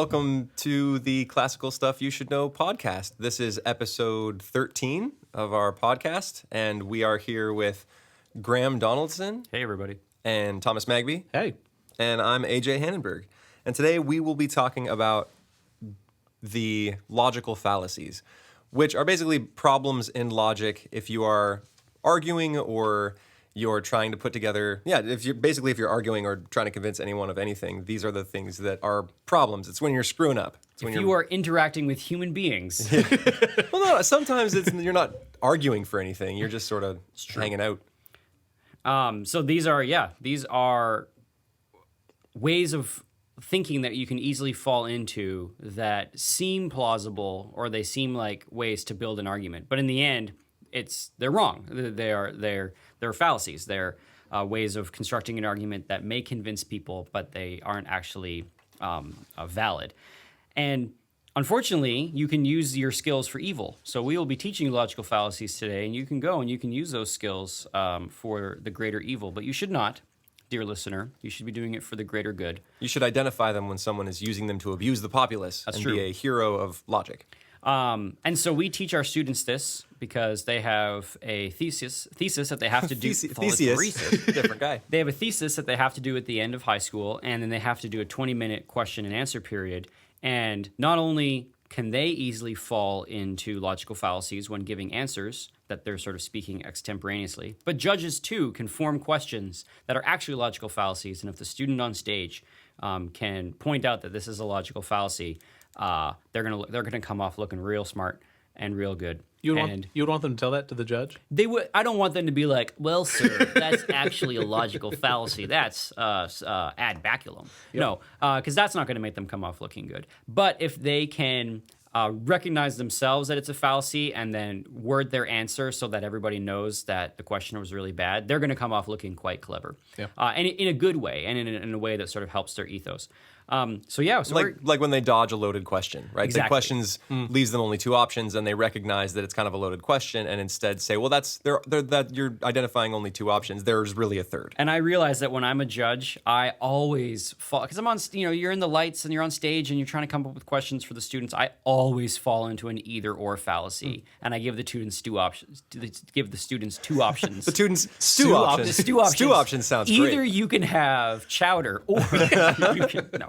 welcome to the Classical Stuff You Should Know podcast. This is episode 13 of our podcast, and we are here with Graham Donaldson. Hey, everybody. And Thomas Magby. Hey. And I'm AJ Hannenberg. And today we will be talking about the logical fallacies, which are basically problems in logic if you are arguing or you're trying to put together, if you're arguing or trying to convince anyone of anything, these are the things that are problems. It's when you're screwing up. If you are interacting with human beings. Well, no, sometimes you're not arguing for anything. You're just sort of hanging out. So these are ways of thinking that you can easily fall into that seem plausible or they seem like ways to build an argument. But in the end, they're wrong. They're fallacies. They're ways of constructing an argument that may convince people, but they aren't actually valid. And unfortunately, you can use your skills for evil. So we will be teaching logical fallacies today, and you can go and you can use those skills for the greater evil. But you should not, dear listener. You should be doing it for the greater good. You should identify them when someone is using them to abuse the populace be a hero of logic. And so we teach our students this because they have a thesis that they have to do. Theseus. Different guy. They have a thesis that they have to do at the end of high school, and then they have to do a 20-minute question and answer period. And not only can they easily fall into logical fallacies when giving answers that they're sort of speaking extemporaneously, but judges too can form questions that are actually logical fallacies. And if the student on stage can point out that this is a logical fallacy, they're gonna come off looking real smart and real good. You would want them to tell that to the judge? They would. I don't want them to be like, "Well, sir, that's actually a logical fallacy. That's ad baculum." Yep. No, because that's not going to make them come off looking good. But if they can recognize themselves that it's a fallacy and then word their answer so that everybody knows that the question was really bad, they're going to come off looking quite clever. Yeah. And in a good way, and in a way that sort of helps their ethos. Like when they dodge a loaded question, right? Exactly. The questions leaves them only two options, and they recognize that it's kind of a loaded question, and instead say, "Well, that you're identifying only two options. There's really a third." And I realize that when I'm a judge, I always fall because I'm on. You're in the lights and you're on stage and you're trying to come up with questions for the students. I always fall into an either/or fallacy, and I give the students two options. Give the students two options. The students stew options. Stew options. Stew options sounds great. Either you can have chowder or you can no.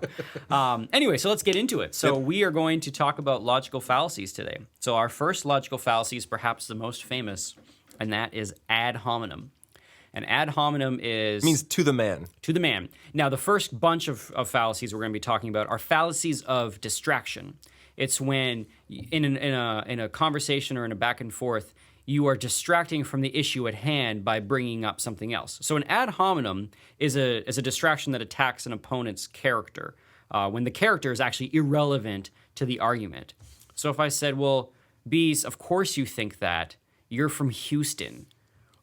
Anyway, so let's get into it. So we are going to talk about logical fallacies today. So our first logical fallacy is perhaps the most famous, and that is ad hominem. And ad hominem means to the man. To the man. Now, the first bunch of fallacies we're going to be talking about are fallacies of distraction. It's when in a conversation or in a back and forth, you are distracting from the issue at hand by bringing up something else. So an ad hominem is a distraction that attacks an opponent's character when the character is actually irrelevant to the argument. So if I said, well, Bees, of course you think that. You're from Houston.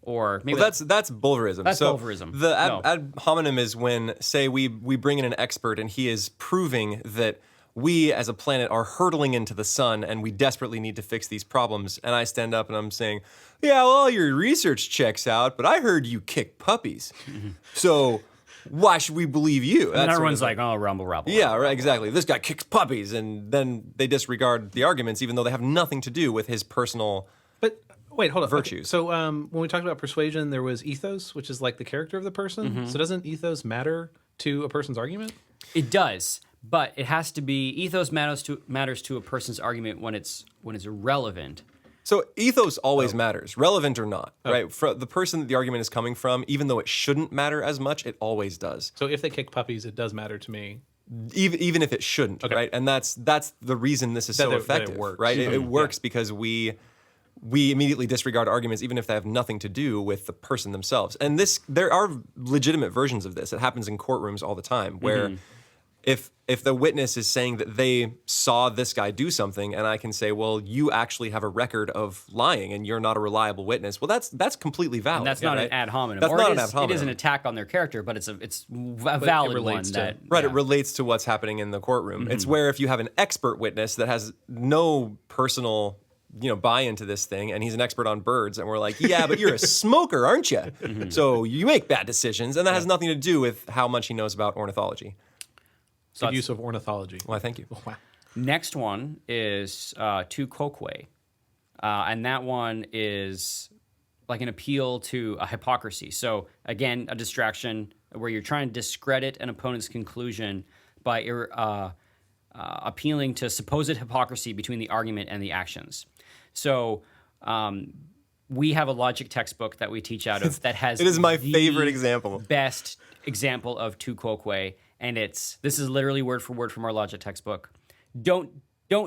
Or maybe that's bulverism. That's bulverism. The ad hominem is when, say, we bring in an expert and he is proving that we as a planet are hurtling into the sun and we desperately need to fix these problems. And I stand up and I'm saying, yeah, well, all your research checks out, but I heard you kick puppies. So why should we believe you? And everyone's like, oh, rumble. Yeah, right, exactly. This guy kicks puppies. And then they disregard the arguments, even though they have nothing to do with his personal Wait, hold on. virtues. Okay. So when we talked about persuasion, there was ethos, which is like the character of the person. Mm-hmm. So doesn't ethos matter to a person's argument? It does. But it has to be ethos matters to a person's argument when it's relevant. So ethos always matters, relevant or not, right? For the person that the argument is coming from, even though it shouldn't matter as much, it always does. So if they kick puppies, it does matter to me. Even if it shouldn't, right? And that's the reason this is so effective, right? It works because we immediately disregard arguments even if they have nothing to do with the person themselves. And there are legitimate versions of this. It happens in courtrooms all the time where if the witness is saying that they saw this guy do something and I can say, well, you actually have a record of lying and you're not a reliable witness, well, that's completely valid. And that's not an ad hominem. That's not an ad hominem. It is an attack on their character, but it's a valid one. It relates to what's happening in the courtroom. It's where if you have an expert witness that has no personal buy into this thing, and he's an expert on birds, and we're like, yeah, but you're a smoker, aren't you? So you make bad decisions, and that has nothing to do with how much he knows about ornithology. So good use of ornithology. Why, thank you. Oh, wow. Next one is tu quoque. And that one is like an appeal to a hypocrisy. So again, a distraction where you're trying to discredit an opponent's conclusion by appealing to supposed hypocrisy between the argument and the actions. So we have a logic textbook that we teach out of that has It is my the favorite example. best example of tu quoque, and this is literally word for word from our logic textbook. Don't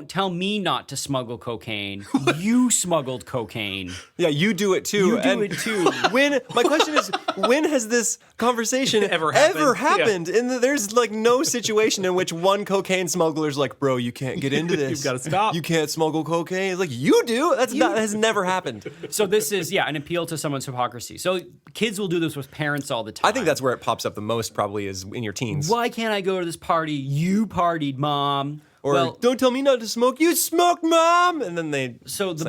tell me not to smuggle cocaine. You smuggled cocaine. Yeah, you do it too. You do it too. My question is, when has this conversation ever happened? Yeah. And there's like no situation in which one cocaine smuggler's like, bro, you can't get into this. You've got to stop. You can't smuggle cocaine. It's like, you do? That has never happened. So this is, an appeal to someone's hypocrisy. So kids will do this with parents all the time. I think that's where it pops up the most, probably, is in your teens. Why can't I go to this party? You partied, Mom. Or don't tell me not to smoke. You smoked, Mom. And then they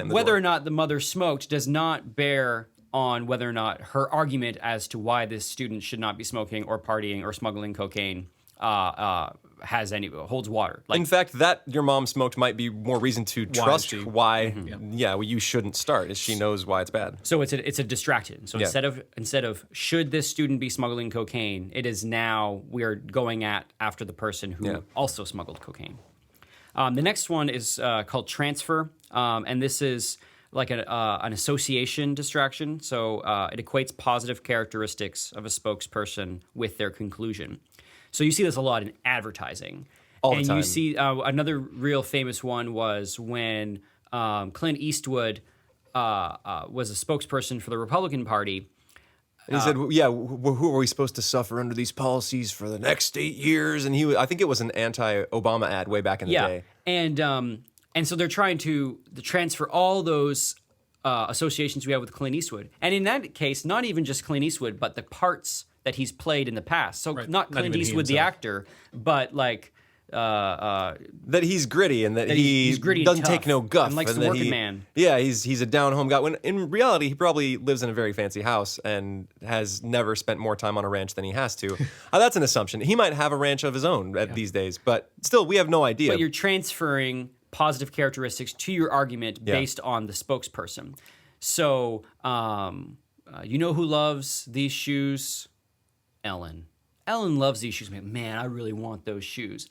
whether or not the mother smoked does not bear on whether or not her argument as to why this student should not be smoking or partying or smuggling cocaine holds water. Like, in fact, that your mom smoked might be more reason to trust why you shouldn't start, is she knows why it's bad. So it's a distraction. So instead of should this student be smuggling cocaine, it is now we are going after the person who also smuggled cocaine. The next one is called transfer, and this is like an association distraction. So it equates positive characteristics of a spokesperson with their conclusion. So you see this a lot in advertising. All the time. And you see another real famous one was when Clint Eastwood was a spokesperson for the Republican Party. And he said, who are we supposed to suffer under these policies for the next 8 years? And I think it was an anti-Obama ad way back in the day. And so they're trying to transfer all those associations we have with Clint Eastwood. And in that case, not even just Clint Eastwood, but the parts that he's played in the past. So not Clint Eastwood, the actor, but like... that he's gritty and that he's gritty doesn't and take no guff. And likes the working man. Yeah, he's a down-home guy. When in reality, he probably lives in a very fancy house and has never spent more time on a ranch than he has to. That's an assumption. He might have a ranch of his own these days, but still, we have no idea. But you're transferring positive characteristics to your argument based on the spokesperson. So, you know who loves these shoes? Ellen. Ellen loves these shoes. Man, I really want those shoes.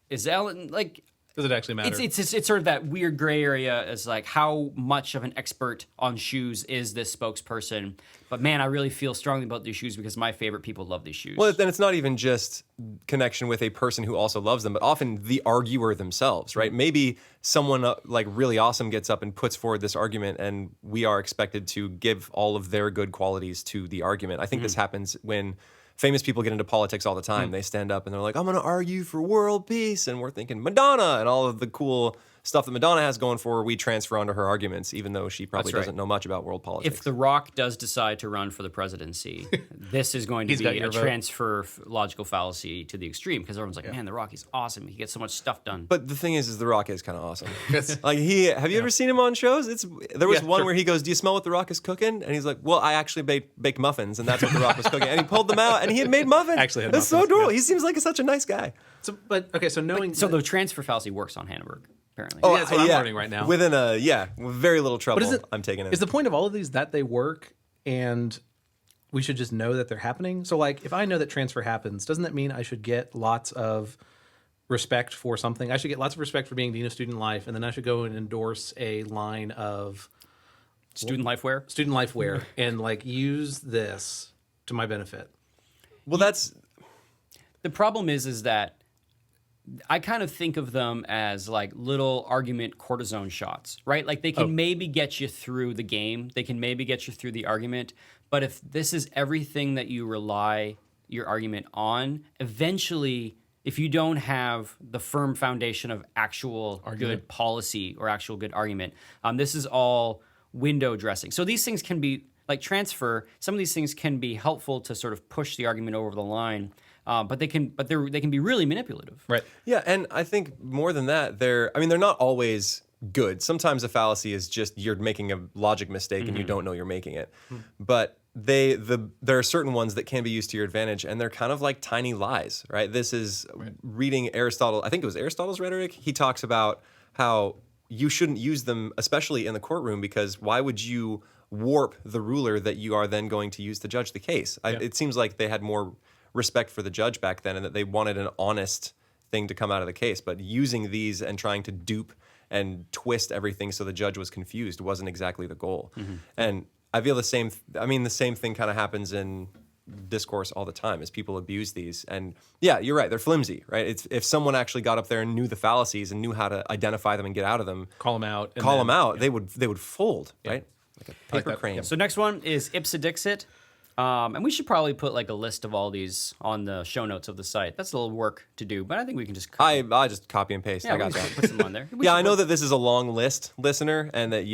Is Ellen like? Does it actually matter? It's sort of that weird gray area as like how much of an expert on shoes is this spokesperson? But man, I really feel strongly about these shoes because my favorite people love these shoes. Well, then it's not even just connection with a person who also loves them, but often the arguer themselves, right? Maybe someone like really awesome gets up and puts forward this argument, and we are expected to give all of their good qualities to the argument. I think this happens when famous people get into politics all the time. They stand up and they're like, I'm going to argue for world peace. And we're thinking Madonna and all of the cool stuff that Madonna has going for her, we transfer onto her arguments, even though she probably doesn't know much about world politics. If The Rock does decide to run for the presidency, this is going to be a transfer logical fallacy to the extreme because everyone's like, man, The Rock, he's awesome. He gets so much stuff done. But the thing is The Rock is kind of awesome. Like have you ever seen him on shows? There was one where he goes, do you smell what The Rock is cooking? And he's like, well, I actually baked muffins, and that's what The Rock was cooking. And he pulled them out, and he had made muffins. That's so adorable. He seems like such a nice guy. So the transfer fallacy works on Hannibal, apparently. Oh, that's what I'm learning right now. Within with very little trouble, I'm taking it. Is the point of all of these that they work and we should just know that they're happening? So, like, if I know that transfer happens, doesn't that mean I should get lots of respect for something? I should get lots of respect for being Dean of Student Life, and then I should go and endorse a line of Student Life wear, and like use this to my benefit. Well, that's the problem is that I kind of think of them as like little argument cortisone shots, right? Like they can maybe get you through the game. They can maybe get you through the argument. But if this is everything that you rely your argument on, eventually, if you don't have the firm foundation of actual good policy or actual good argument, this is all window dressing. So these things can be like transfer. Some of these things can be helpful to sort of push the argument over the line. But they can be really manipulative. Right. Yeah, and I think more than that, they're not always good. Sometimes a fallacy is just you're making a logic mistake and you don't know you're making it. But there are certain ones that can be used to your advantage, and they're kind of like tiny lies, right? This is reading Aristotle. I think it was Aristotle's Rhetoric. He talks about how you shouldn't use them, especially in the courtroom, because why would you warp the ruler that you are then going to use to judge the case? It seems like they had more respect for the judge back then, and that they wanted an honest thing to come out of the case. But using these and trying to dupe and twist everything so the judge was confused wasn't exactly the goal. And I feel the same. The same thing kind of happens in discourse all the time as people abuse these. And yeah, you're right. They're flimsy, right? It's if someone actually got up there and knew the fallacies and knew how to identify them and get out of them, call them out, they would fold, right? Like a paper crane. Yep. So next one is ipse dixit. And we should probably put like a list of all these on the show notes of the site. That's a little work to do, but I think we can just... I just copy and paste. Yeah, I got that. that. Put some on there. I know that this is a long list, listener, and that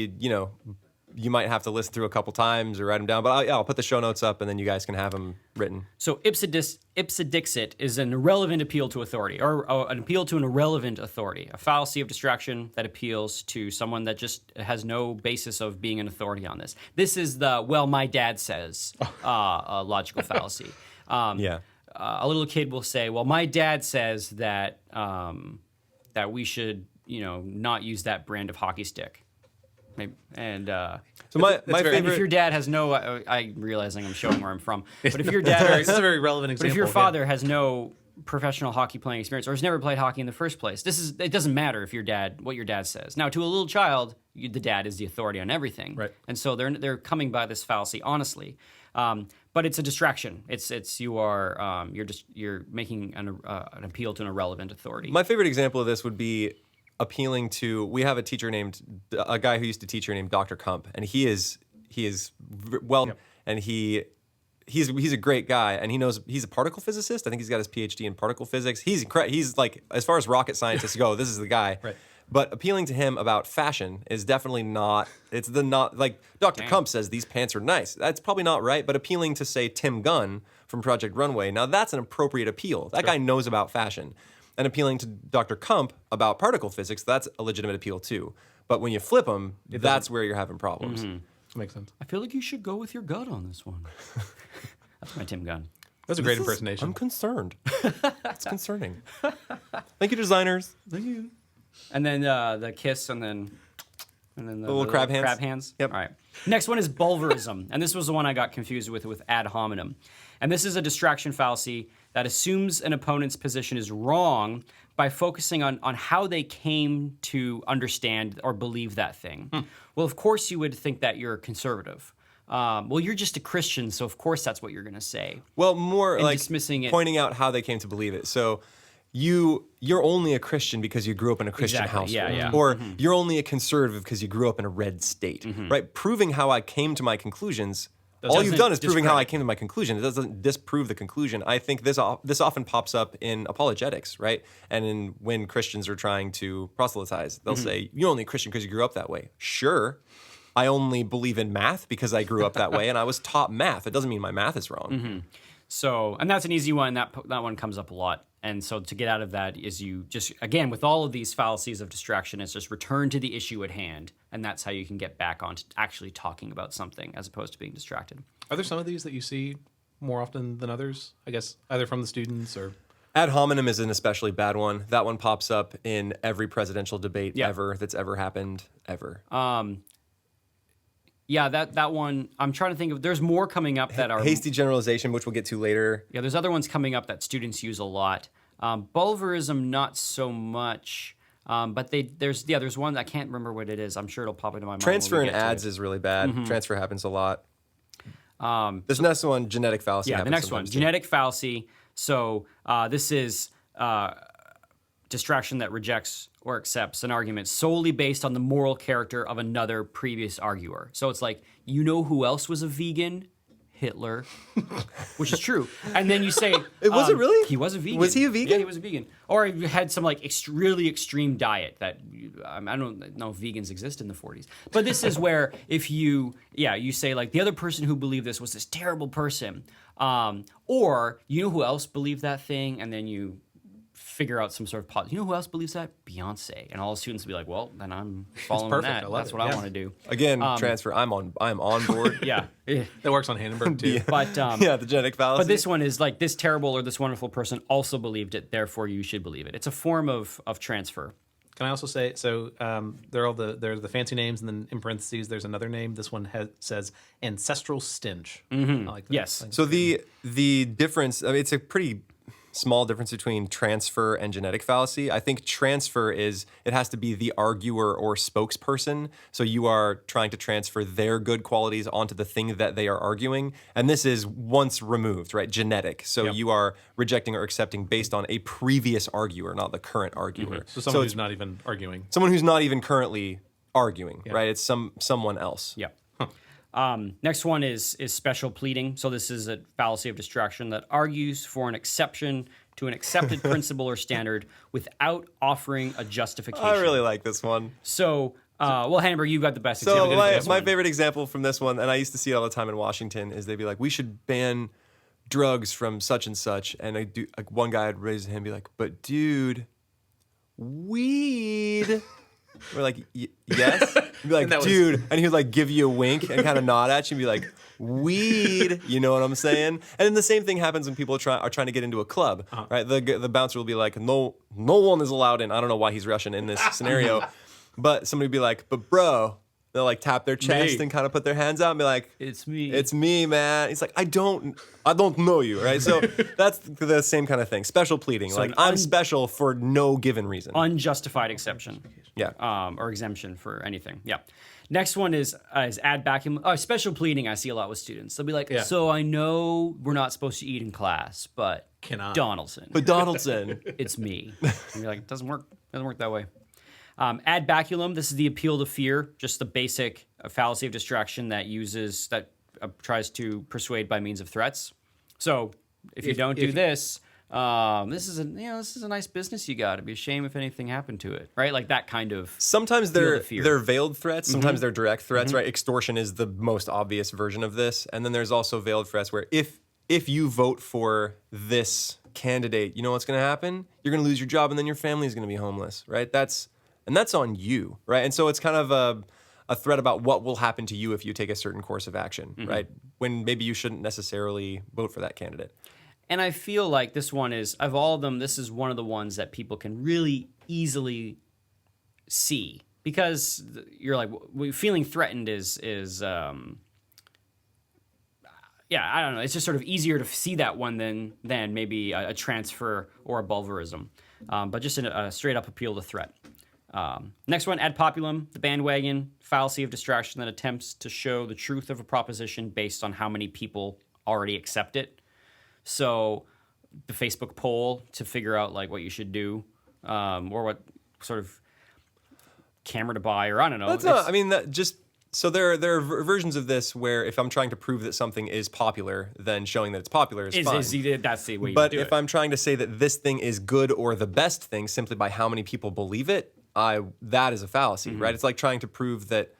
you might have to listen through a couple times or write them down, but I'll put the show notes up and then you guys can have them written. So ipse dixit is an irrelevant appeal to authority, or an appeal to an irrelevant authority, a fallacy of distraction that appeals to someone that just has no basis of being an authority on this. This is the, well, my dad says, logical fallacy. A little kid will say, well, my dad says that that we should, not use that brand of hockey stick. And so my favorite. And if your dad has no, I'm realizing I'm showing where I'm from, but if your dad, this is a very relevant example. But if your father has no professional hockey playing experience or has never played hockey in the first place, it doesn't matter if what your dad says. Now, to a little child, the dad is the authority on everything, right? And so they're coming by this fallacy honestly, but it's a distraction. You're making an appeal to an irrelevant authority. My favorite example of this would be appealing to, we have a guy who used to teach here named Dr. Kump, and he is well, and he's a great guy, and he's a particle physicist. I think he's got his PhD in particle physics. He's like, as far as rocket scientists go, this is the guy. Right. But appealing to him about fashion is definitely not, like Dr. Kump says these pants are nice. That's probably not right, but appealing to, say, Tim Gunn from Project Runway, now that's an appropriate appeal. That guy knows about fashion. And appealing to Dr. Kump about particle physics, that's a legitimate appeal too. But when you flip them, that's where you're having problems. That makes sense. I feel like you should go with your gut on this one. That's my Tim Gunn. That's a great impersonation. I'm concerned. It's concerning. Thank you, designers. Thank you. And then the kiss, and then the little crab hands. Crab hands. Yep. All right. Next one is bulverism, and this was the one I got confused with ad hominem. And this is a distraction fallacy that assumes an opponent's position is wrong by focusing on how they came to understand or believe that thing. Well, of course you would think that you're conservative. Well, you're just a Christian, so of course that's what you're going to say. Well, more and like dismissing it. Pointing out how they came to believe it. So you're only a Christian because you grew up in a Christian household. Or you're only a conservative because you grew up in a red state. Right? Proving how I came to my conclusions. All you've done is proving how I came to my conclusion. It doesn't disprove the conclusion. I think this often pops up in apologetics, right? And when Christians are trying to proselytize, they'll say, you're only a Christian because you grew up that way. Sure, I only believe in math because I grew up that way and I was taught math. It doesn't mean my math is wrong. So, and that's an easy one. That one comes up a lot. And so to get out of that is you just, again, with all of these fallacies of distraction, it's just return to the issue at hand. And that's how you can get back on to actually talking about something as opposed to being distracted. Are there some of these that you see more often than others? I guess either from the students or... Ad hominem is an especially bad one. That one pops up in every presidential debate ever that's ever happened, ever. Yeah, that one, I'm trying to think of, there's more coming up that are... Hasty generalization, which we'll get to later. Yeah, there's other ones coming up that students use a lot. Bulverism, not so much, but there's one, I can't remember what it is. I'm sure it'll pop into my mind. Transfer in ads is really bad. Transfer happens a lot. This next one, genetic fallacy. Yeah, the next one, genetic fallacy. So this is distraction that rejects or accepts an argument solely based on the moral character of another previous arguer. So it's like, you know who else was a vegan? Hitler, which is true. And then you say... Was it really? He was a vegan. Was he a vegan? Yeah, he was a vegan. Or he had some like really extreme diet that... I don't know if vegans exist in the 40s. But this is where if you say like, the other person who believed this was this terrible person. Or you know who else believed that thing? And then you figure out some sort of you know who else believes that? Beyonce. And all the students will be like, well, then I'm following perfect. that. I love That's it. what I want to do. Again, transfer. I'm on board. Yeah. That works on Hindenburg too. But Yeah, the genetic fallacy. but this one is like, this terrible or this wonderful person also believed it, therefore you should believe it. It's a form of transfer. Can I also say, so there are there's the fancy names, and then in parentheses there's another name. This one says ancestral stench. I like that. Yes. So the difference, I mean, it's a pretty small difference between transfer and genetic fallacy. I think transfer it has to be the arguer or spokesperson. So you are trying to transfer their good qualities onto the thing that they are arguing. And this is once removed, right? Genetic. So you are rejecting or accepting based on a previous arguer, not the current arguer. So someone who's not even arguing. Someone who's not even currently arguing, right? It's someone else. Yeah. Next one is special pleading. So this is a fallacy of distraction that argues for an exception to an accepted principle or standard without offering a justification. I really like this one. So, well, Hamburg, you got the best So example. my favorite example from this one, and I used to see it all the time in Washington, is they'd be like, we should ban drugs from such and such. And one guy would raise his hand and be like, but dude, weed. We're like, yes? He'd be like, dude. And he would like give you a wink and kind of nod at you and be like, weed. You know what I'm saying? And then the same thing happens when people are trying to get into a club, right? The bouncer will be like, no one is allowed in. I don't know why he's Russian in this scenario. But somebody would be like, but bro. They'll like tap their chest and kind of put their hands out and be like, It's me. It's me, man. He's like, I don't know you, right? So that's the same kind of thing. Special pleading. So like, I'm special for no given reason. Unjustified exception. Yeah. Or exemption for anything. Yeah. Next one is add back special pleading. I see a lot with students. They'll be like, so I know we're not supposed to eat in class, but Donaldson. But Donaldson. It's me. And you're like, it doesn't work. Doesn't work that way. Ad baculum. This is the appeal to fear, just the basic fallacy of distraction that tries to persuade by means of threats. So if you don't do this, this is a nice business you got. It'd be a shame if anything happened to it, right? Like that kind of. Sometimes they're veiled threats. Sometimes they're direct threats, right? Extortion is the most obvious version of this, and then there's also veiled threats where if you vote for this candidate, you know what's going to happen? You're going to lose your job, and then your family is going to be homeless, right? That's on you, right? And so it's kind of a threat about what will happen to you if you take a certain course of action, right? When maybe you shouldn't necessarily vote for that candidate. And I feel like this one is, of all of them, this is one of the ones that people can really easily see, because you're like, feeling threatened is I don't know. It's just sort of easier to see that one than maybe a transfer or a bulverism, but just a straight up appeal to threat. Next one, ad populum, the bandwagon, fallacy of distraction that attempts to show the truth of a proposition based on how many people already accept it. So the Facebook poll to figure out like what you should do, or what sort of camera to buy, or I don't know. So there are versions of this where if I'm trying to prove that something is popular, then showing that it's popular is fine. That's the way you do it. But if I'm trying to say that this thing is good or the best thing simply by how many people believe it, that is a fallacy, right? It's like trying to prove that,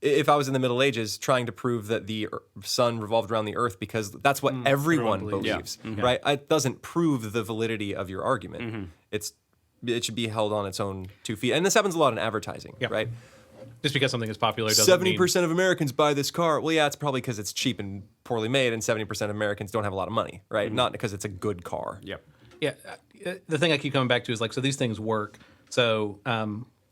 if I was in the Middle Ages, trying to prove that the sun revolved around the earth because that's what everyone believes, right? It doesn't prove the validity of your argument. It should be held on its own 2 feet. And this happens a lot in advertising, right? Just because something is popular doesn't 70% of Americans buy this car. Well, yeah, it's probably because it's cheap and poorly made, and 70% of Americans don't have a lot of money, right? Not because it's a good car. Yep. Yeah. The thing I keep coming back to is like, so these things work. So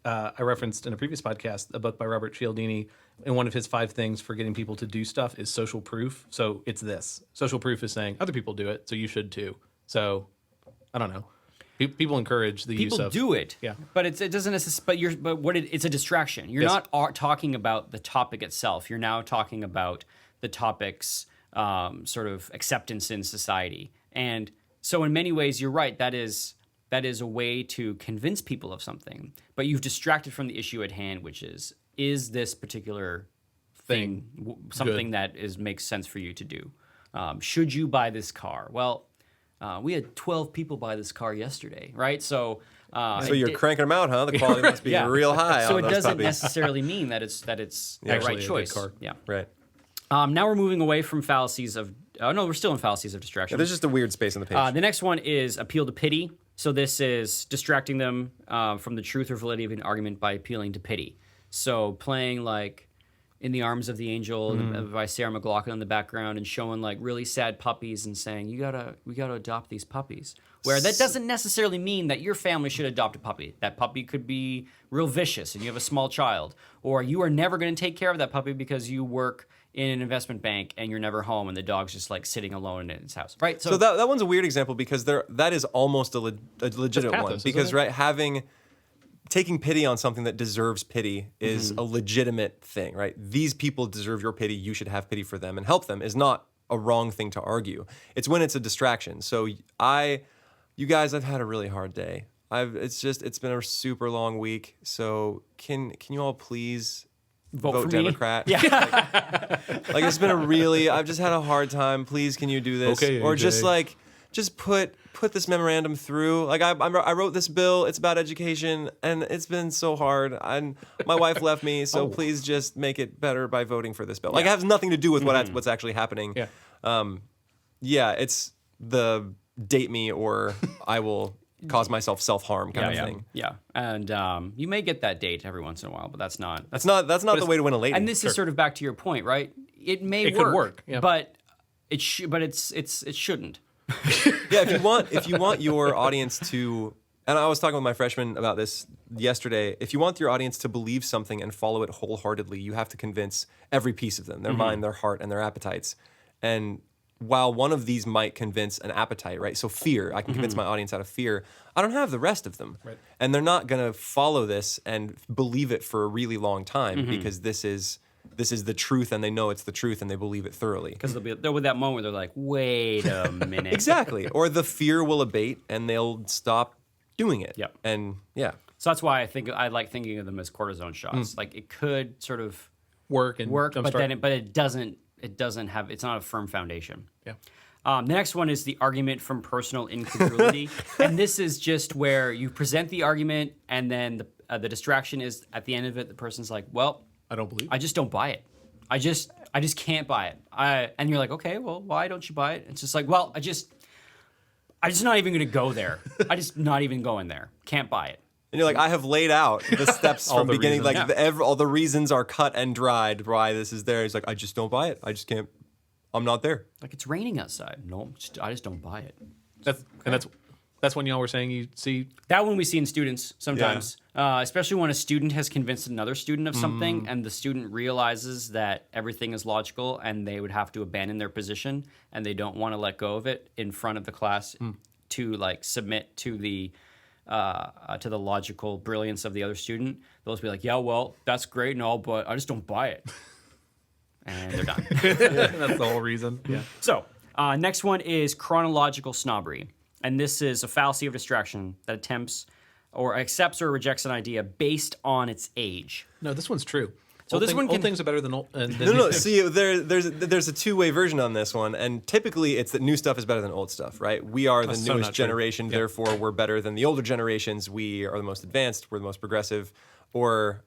I referenced in a previous podcast a book by Robert Cialdini, and one of his 5 things for getting people to do stuff is social proof. So it's this. Social proof is saying other people do it, so you should too. So I don't know. People encourage the use of. People do it, yeah, but it doesn't necessarily. It's a distraction. You're not talking about the topic itself. You're now talking about the topic's sort of acceptance in society. And so, in many ways, you're right. That is a way to convince people of something, but you've distracted from the issue at hand, which is this particular thing something that makes sense for you to do? Should you buy this car? Well. We had 12 people buy this car yesterday, right? So you're cranking them out, huh? The quality must be real high. So on it those doesn't puppies. necessarily mean that it's the right choice. Car. Yeah, right. Now we're moving away from fallacies of. Oh no, we're still in fallacies of distraction. Yeah, there's just a weird space on the page. The next one is appeal to pity. So this is distracting them from the truth or validity of an argument by appealing to pity. So playing like In the Arms of the Angel by Sarah McLachlan in the background and showing like really sad puppies and saying, we gotta adopt these puppies. Where that doesn't necessarily mean that your family should adopt a puppy. That puppy could be real vicious and you have a small child. Or you are never going to take care of that puppy because you work in an investment bank and you're never home and the dog's just like sitting alone in its house. Right? So that one's a weird example because that is almost a legitimate one. Because, right, taking pity on something that deserves pity is a legitimate thing, right? These people deserve your pity. You should have pity for them and help them is not a wrong thing to argue. It's when it's a distraction. So you guys, I've had a really hard day. It's been a super long week. So can you all please vote Democrat? Yeah. Like it's been I've just had a hard time. Please, can you do this? Okay, or AJ. just put this memorandum through. Like I wrote this bill. It's about education, and it's been so hard. And my wife left me, so please just make it better by voting for this bill. Like it has nothing to do with what's actually happening. Yeah. It's the date me or I will cause myself self-harm kind of thing. Yeah, and you may get that date every once in a while, but that's not the way to win a lady. And this is sort of back to your point, right? It could work, yeah. but it shouldn't. Yeah, if you want your audience to, and I was talking with my freshman about this yesterday, if you want your audience to believe something and follow it wholeheartedly, you have to convince every piece of them, their mind, their heart, and their appetites. And while one of these might convince an appetite, right? So fear, I can convince my audience out of fear. I don't have the rest of them. Right. And they're not going to follow this and believe it for a really long time because this is the truth and they know it's the truth and they believe it thoroughly. Because they'll with that moment where they're like, wait a minute. Exactly. Or the fear will abate and they'll stop doing it. Yep. And yeah. So that's why I like thinking of them as cortisone shots. Like it could sort of work, but it doesn't. It's not a firm foundation. Yeah. The next one is the argument from personal incongruity. And this is just where you present the argument and then the distraction is at the end of it, the person's like, well, I don't believe. I just don't buy it. I just can't buy it. And you're like, okay, well, why don't you buy it? It's just like, well, I just not even going to go there. I just not even going there. Can't buy it. And you're like, I have laid out the steps from beginning, reasons. like all the reasons are cut and dried why this is there. He's like, I just don't buy it. I just can't. I'm not there. Like it's raining outside. No, I just don't buy it. That's when y'all were saying you see that one we see in students sometimes, especially when a student has convinced another student of something, and the student realizes that everything is logical, and they would have to abandon their position, and they don't want to let go of it in front of the class to like submit to the logical brilliance of the other student. They'll just be like, yeah, well, that's great and all, but I just don't buy it. And they're done. that's the whole reason. Yeah. So, next one is chronological snobbery. And this is a fallacy of distraction that attempts or accepts or rejects an idea based on its age. No, this one's true. So old things are better than old. No. See, there's a two-way version on this one, and typically it's that new stuff is better than old stuff, right? We are the newest generation, therefore we're better than the older generations. We are the most advanced. We're the most progressive, or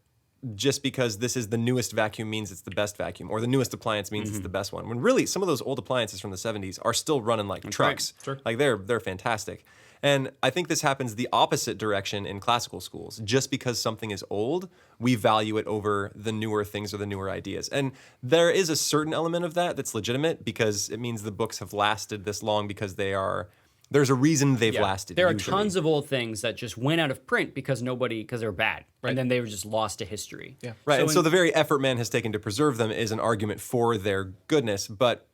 just because this is the newest vacuum means it's the best vacuum, or the newest appliance means it's the best one. When really some of those old appliances from the 70s are still running like trucks. Right. Sure. Like they're fantastic. And I think this happens the opposite direction in classical schools. Just because something is old, we value it over the newer things or the newer ideas. And there is a certain element of that that's legitimate because it means the books have lasted this long because there's a reason they've lasted. There are tons of old things that just went out of print because they were bad. Right. And then they were just lost to history. Yeah. Right. So the very effort man has taken to preserve them is an argument for their goodness. But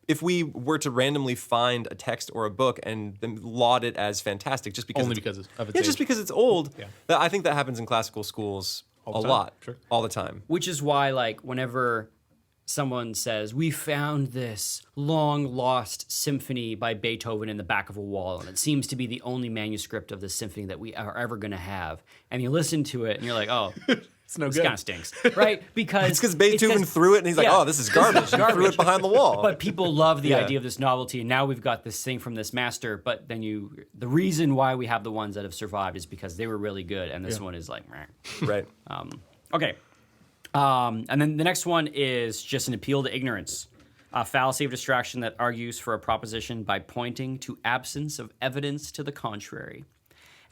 if we were to randomly find a text or a book and then laud it as fantastic just because of its age. Just because it's old, I think that happens in classical schools a lot, all the time. Which is why, like, whenever someone says, we found this long-lost symphony by Beethoven in the back of a wall, and it seems to be the only manuscript of the symphony that we are ever going to have, and you listen to it, and you're like, oh... It's no this good. Kind of stinks, right? Because it's because Beethoven threw it, and he's like, "Oh, this is garbage." He threw it behind the wall. But people love the idea of this novelty, and now we've got this thing from this master. But then the reason why we have the ones that have survived is because they were really good, and this one is like, meh. Right. Okay. And then the next one is just an appeal to ignorance, a fallacy of distraction that argues for a proposition by pointing to absence of evidence to the contrary.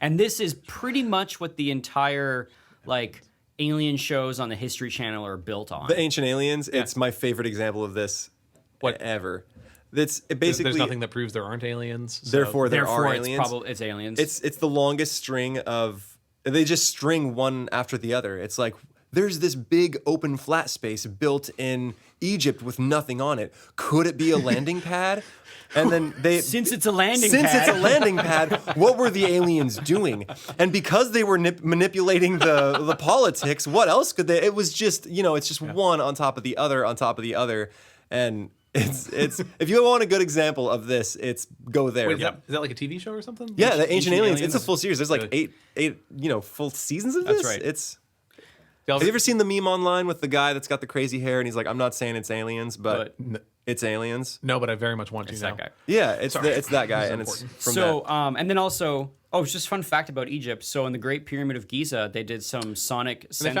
And this is pretty much what the entire like alien shows on the History Channel are built on. The Ancient Aliens, it's my favorite example of this ever. There's nothing that proves there aren't aliens. So. Therefore, there are aliens. It's aliens. It's the longest string of. They just string one after the other. It's like there's this big open flat space built in Egypt with nothing on it. Could it be a landing pad? And then since it's a landing pad, what were the aliens doing? And because they were manipulating the politics, what else could they? It was just it's just one on top of the other on top of the other, and it's if you want a good example of this, it's go there. Wait, is that like a TV show or something? Yeah, the Ancient Aliens. It's a full series. There's like eight full seasons of this. That's right. It's. Have you ever seen the meme online with the guy that's got the crazy hair and he's like, I'm not saying it's aliens, but it's aliens? No, but I very much want to it's know. That guy. Yeah, it's that guy, and it's from so, that. And then also, it's just a fun fact about Egypt. So in the Great Pyramid of Giza, they did some sonic they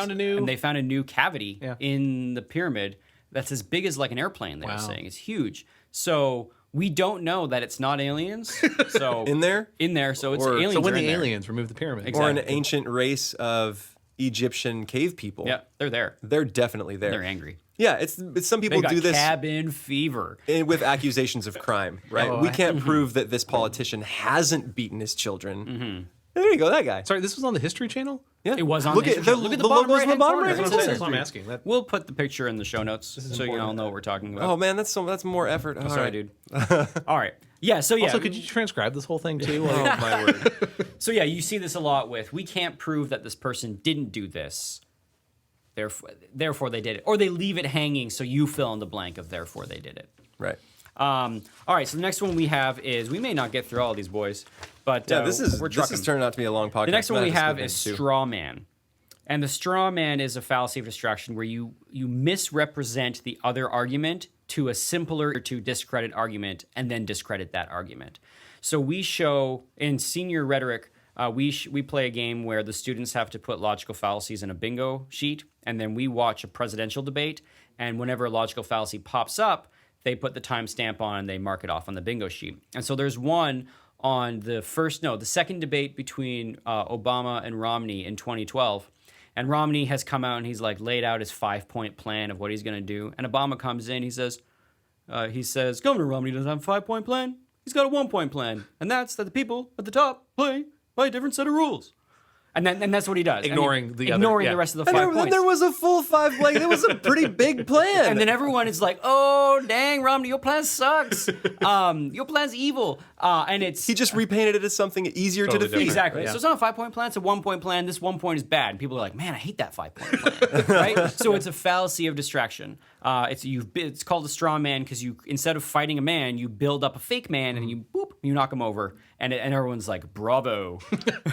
found a new cavity in the pyramid that's as big as like an airplane. They were saying it's huge. So we don't know that it's not aliens. So in there, so it's aliens. So when the aliens removed the pyramid, or an ancient race of Egyptian cave people. Yeah, they're there. They're definitely there. They're angry. Yeah, it's some people They got do this cabin fever with accusations of crime, right? We can't prove that this politician hasn't beaten his children. There you go, that guy. Sorry, this was on the History Channel? Yeah. It was on Look the at the bottom logos in the right-hand bottom corner. right. That's what I'm asking. We'll put the picture in the show notes so you all know what we're talking about. Oh man, that's more effort. All Sorry, right. dude. All right. Yeah, so yeah. Also, could you transcribe this whole thing too? Oh my word. So yeah, you see this a lot with, we can't prove that this person didn't do this. Therefore they did it. Or they leave it hanging so you fill in the blank of therefore they did it. Right. All right, so the next one we have is, we may not get through all of these boys, but this is turning out to be a long podcast. The next one we have is straw man. And the straw man is a fallacy of distraction where you misrepresent the other argument to a simpler to discredit argument and then discredit that argument. So we show in senior rhetoric, we play a game where the students have to put logical fallacies in a bingo sheet, and then we watch a presidential debate, and whenever a logical fallacy pops up, they put the timestamp on and they mark it off on the bingo sheet. And so there's one on the second debate between Obama and Romney in 2012. And Romney has come out and he's like laid out his 5-point plan of what he's going to do. And Obama comes in, he says, Governor Romney doesn't have a 5-point plan. He's got a 1-point plan. And that's that the people at the top play by a different set of rules. And that's what he does. Ignoring the rest of the 5 points. And there was a full 5, like, it was a pretty big plan. And then everyone is like, oh, dang, Romney, your plan sucks. Your plan's evil. And he just repainted it as something easier to defeat. Exactly. Yeah. So it's not a 5-point plan, it's a 1-point plan. This 1 point is bad. And people are like, man, I hate that 5-point plan. Right? So it's a fallacy of distraction. It's called a straw man because you, instead of fighting a man, you build up a fake man and you knock him over. And everyone's like, bravo.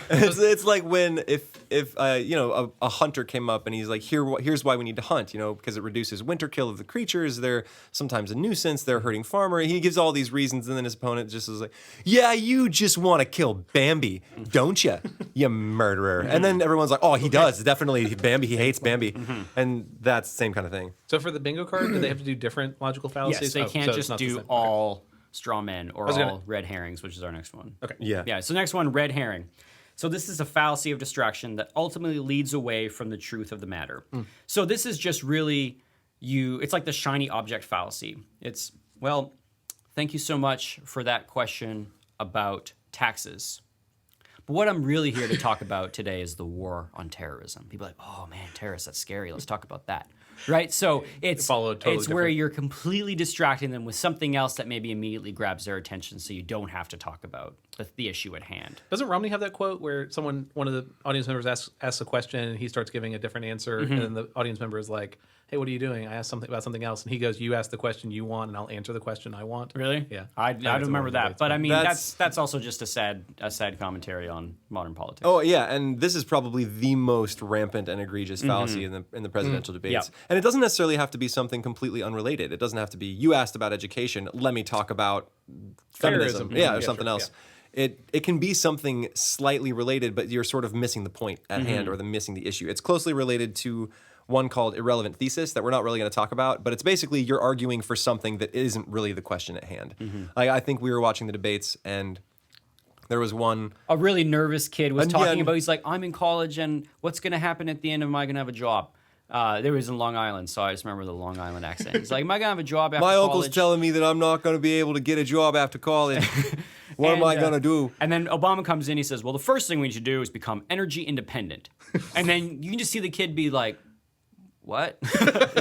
It's like when if a hunter came up and he's like, here's why we need to hunt, because it reduces winter kill of the creatures. They're sometimes a nuisance. They're hurting farmer. He gives all these reasons, and then his opponent just is like, yeah, you just want to kill Bambi, don't you, you murderer? And then everyone's like, oh, he does definitely. Bambi, he hates Bambi, and that's the same kind of thing. So for the bingo card, do they have to do different logical fallacies? Yes, they can't just do all straw men or all red herrings, which is our next one. Okay. Yeah. So next one, red herring. So this is a fallacy of distraction that ultimately leads away from the truth of the matter. So this is just really it's like the shiny object fallacy. It's, well, thank you so much for that question about taxes. But what I'm really here to talk about today is the war on terrorism. People are like, oh man, terrorists, that's scary. Let's talk about that. Right? So it's where you're completely distracting them with something else that maybe immediately grabs their attention so you don't have to talk about the issue at hand. Doesn't Romney have that quote where one of the audience members asks a question and he starts giving a different answer and then the audience member is like, hey, what are you doing? I asked something about something else. And he goes, you ask the question you want and I'll answer the question I want. Really? Yeah. I don't remember that. But I mean, that's also just a sad commentary on modern politics. Oh, yeah. And this is probably the most rampant and egregious fallacy in the presidential debates. Yeah. And it doesn't necessarily have to be something completely unrelated. It doesn't have to be, you asked about education, let me talk about feminism. Or something else. Yeah. It can be something slightly related, but you're sort of missing the point at hand or missing the issue. It's closely related to one called irrelevant thesis that we're not really going to talk about, but it's basically you're arguing for something that isn't really the question at hand. Like, I think we were watching the debates and There was one. A really nervous kid was And talking yeah, about, he's like, I'm in college and what's going to happen at the end? Am I going to have a job? There was in Long Island, so I just remember the Long Island accent. He's like, am I going to have a job after My college? uncle's telling me that I'm not going to be able to get a job after college. What am I going to do? And then Obama comes in, he says, well, the first thing we need to do is become energy independent. And then you can just see the kid be like, what?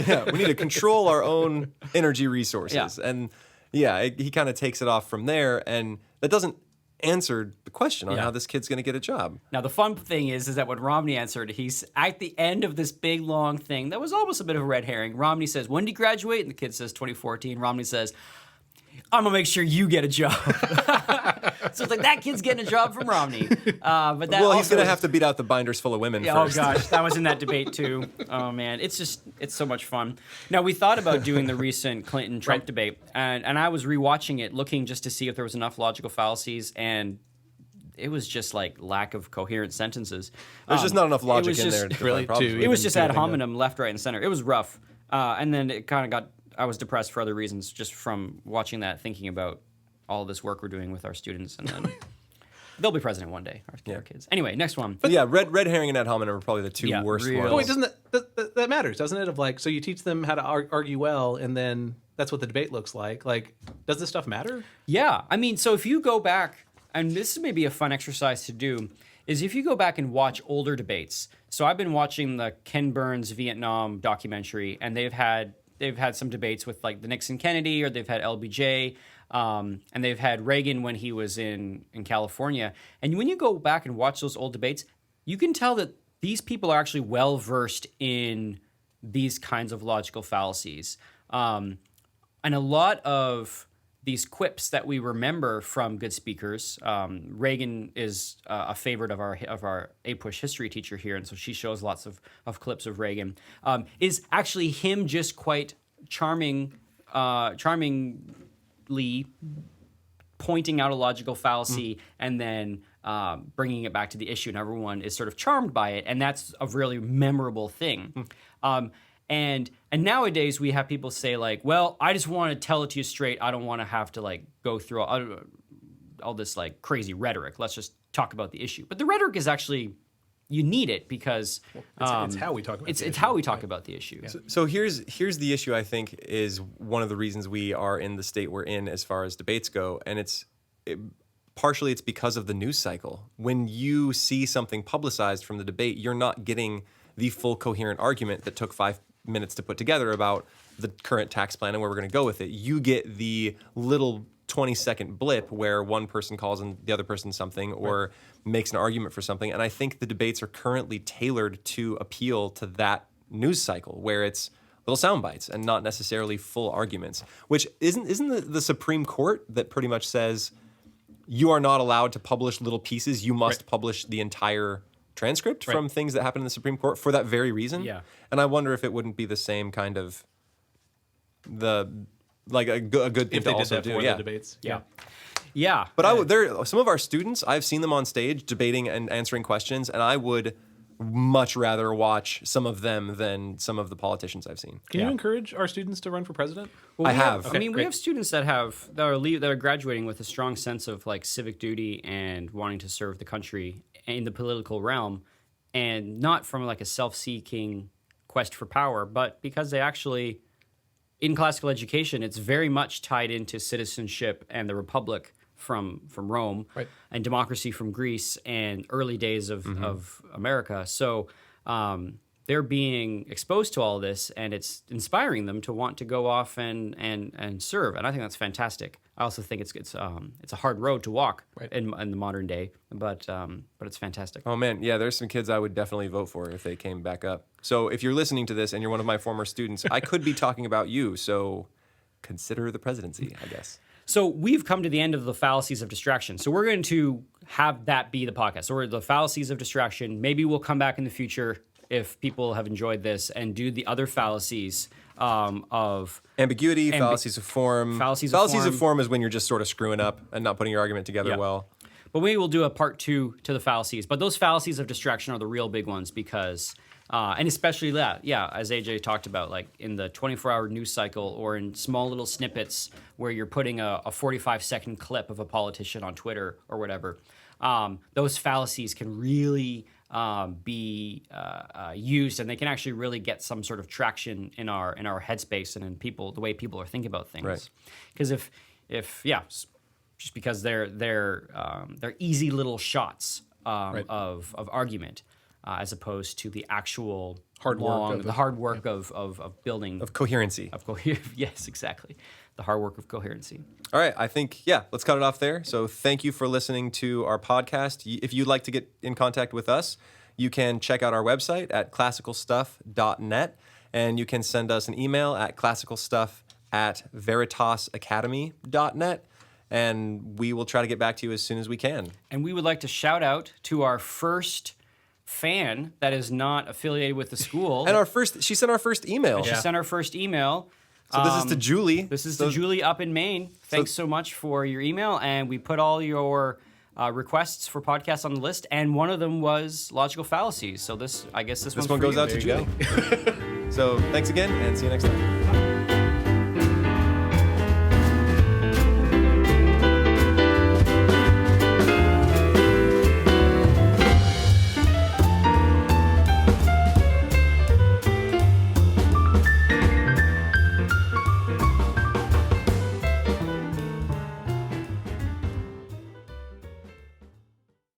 Yeah, we need to control our own energy resources. Yeah. And yeah, he kind of takes it off from there. And that doesn't answer the question on how this kid's going to get a job. Now, the fun thing is that when Romney answered, he's at the end of this big, long thing that was almost a bit of a red herring. Romney says, when did you graduate? And the kid says 2014. Romney says, I'm going to make sure you get a job. So it's like, that kid's getting a job from Romney. But that Well, he's also going to have to beat out the binders full of women first. Oh, gosh. That was in that debate, too. Oh, man. It's so much fun. Now, we thought about doing the recent Clinton-Trump debate, and I was rewatching it, looking just to see if there was enough logical fallacies, and it was just like lack of coherent sentences. There's just not enough logic in there. It was just ad hominem, left, right, and center. It was rough. And then it kind of I was depressed for other reasons just from watching that, thinking about all this work we're doing with our students. And then they'll be president one day, our kids. Anyway, next one. But yeah, red herring and ad hominem are probably the two worst ones. But wait, doesn't that matters, doesn't it? Of like, so you teach them how to argue well, and then that's what the debate looks like. Like, does this stuff matter? Yeah. I mean, so if you go back, and this may be a fun exercise to do, is if you go back and watch older debates. So I've been watching the Ken Burns Vietnam documentary, and they've had some debates with like the Nixon Kennedy, or they've had LBJ, and they've had Reagan when he was in California. And when you go back and watch those old debates, you can tell that these people are actually well versed in these kinds of logical fallacies. And a lot of these quips that we remember from good speakers. Reagan is a favorite of our APUSH history teacher here, and so she shows lots of clips of Reagan. Is actually him just quite charmingly pointing out a logical fallacy and then bringing it back to the issue, and everyone is sort of charmed by it, and that's a really memorable thing. And nowadays we have people say like, well, I just want to tell it to you straight. I don't want to have to like go through all this like crazy rhetoric. Let's just talk about the issue. But the rhetoric is actually, you need it because it's how we talk about it's how we talk about the issue. Yeah. So here's the issue, I think, is one of the reasons we are in the state we're in as far as debates go. And partially it's because of the news cycle. When you see something publicized from the debate, you're not getting the full coherent argument that took 5 minutes to put together about the current tax plan and where we're going to go with it. You get the little 20-second blip where one person calls on the other person something or makes an argument for something. And I think the debates are currently tailored to appeal to that news cycle where it's little sound bites and not necessarily full arguments, which isn't the Supreme Court that pretty much says you are not allowed to publish little pieces. You must publish the entire transcript from things that happen in the Supreme Court for that very reason. Yeah. And I wonder if it wouldn't be the same kind of a good thing If to they also did that do. for Yeah. the debates. Yeah. But some of our students, I've seen them on stage debating and answering questions, and I would much rather watch some of them than some of the politicians I've seen. Can you encourage our students to run for president? Well, I have. I mean, we have students that are graduating with a strong sense of like civic duty and wanting to serve the country in the political realm, and not from like a self-seeking quest for power, but because they actually, in classical education, it's very much tied into citizenship and the republic from Rome, and democracy from Greece and early days of America. So they're being exposed to all this, and it's inspiring them to want to go off and serve. And I think that's fantastic. I also think it's a hard road to walk in the modern day, but it's fantastic. Oh man, yeah, there's some kids I would definitely vote for if they came back up. So if you're listening to this and you're one of my former students, I could be talking about you. So consider the presidency, I guess. So we've come to the end of the fallacies of distraction. So we're going to have that be the podcast. So we're the fallacies of distraction. Maybe we'll come back in the future if people have enjoyed this and do the other fallacies of ambiguity, fallacies of form. Fallacies of form is when you're just sort of screwing up and not putting your argument together well. But maybe we'll do a part 2 to the fallacies. But those fallacies of distraction are the real big ones because And especially that, as AJ talked about, like in the 24-hour news cycle or in small little snippets where you're putting a 45-second clip of a politician on Twitter or whatever, those fallacies can really be used, and they can actually really get some sort of traction in our headspace and in the way people are thinking about things. Because just because they're easy little shots of argument. As opposed to the actual hard work of building of coherency. Yes, exactly. The hard work of coherency. All right, I think let's cut it off there. So thank you for listening to our podcast. If you'd like to get in contact with us, you can check out our website at classicalstuff.net, and you can send us an email at classicalstuff@veritasacademy.net. And we will try to get back to you as soon as we can. And we would like to shout out to our first fan that is not affiliated with the school. And she sent our first email. She sent our first email. So this is to Julie. This is to Julie up in Maine. Thanks so much for your email. And we put all your requests for podcasts on the list. And one of them was logical fallacies. So I guess this one goes out to Julie. So thanks again and see you next time.